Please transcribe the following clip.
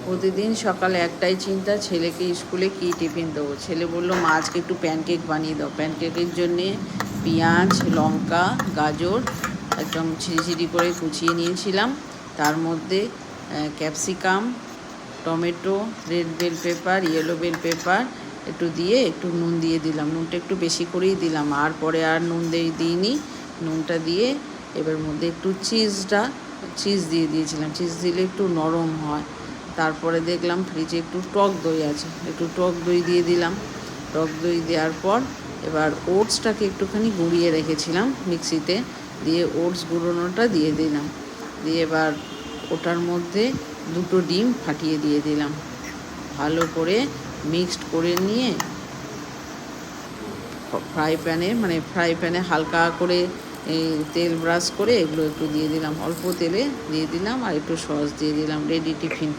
প্রতিদিন সকালে একটাই চিন্তা, ছেলেকে স্কুলে কী টিফিন দেবো। ছেলে বললো মা আজকে একটু প্যানকেক বানিয়ে দাও। প্যানকেকের জন্যে পেঁয়াজ, লঙ্কা, গাজর একদম ছিঁড়ি করে কুচিয়ে নিয়েছিলাম। তার মধ্যে capsicum, tomato, red bell pepper, yellow bell pepper একটু দিয়ে একটু নুন দিয়ে দিলাম। নুনটা একটু বেশি করেই দিলাম, আর পরে আর নুন দিইনি। নুনটা দিয়ে এবার মধ্যে একটু চিজ দিয়ে দিয়েছিলাম। চিজ দিলে একটু নরম হয়। তারপরে দেখলাম ফ্রিজে একটু টক দই আছে, একটু টক দই দিয়ে দিলাম। টক দই দেওয়ার পর এবার ওটসটাকে একটুখানি গুঁড়িয়ে রেখেছিলাম মিক্সিতে, দিয়ে ওটস গুঁড়োনোটা দিয়ে দিলাম। দিয়ে এবার ওটার মধ্যে 2টো ডিম ফাটিয়ে দিয়ে দিলাম। ভালো করে মিক্সড করে নিয়ে ফ্রাই প্যানে হালকা করে তেল ব্রাশ করে এগুলো একটু দিয়ে দিলাম, অল্প তেলে দিয়ে দিলাম, আর একটু সস দিয়ে দিলাম। Ready tiffin.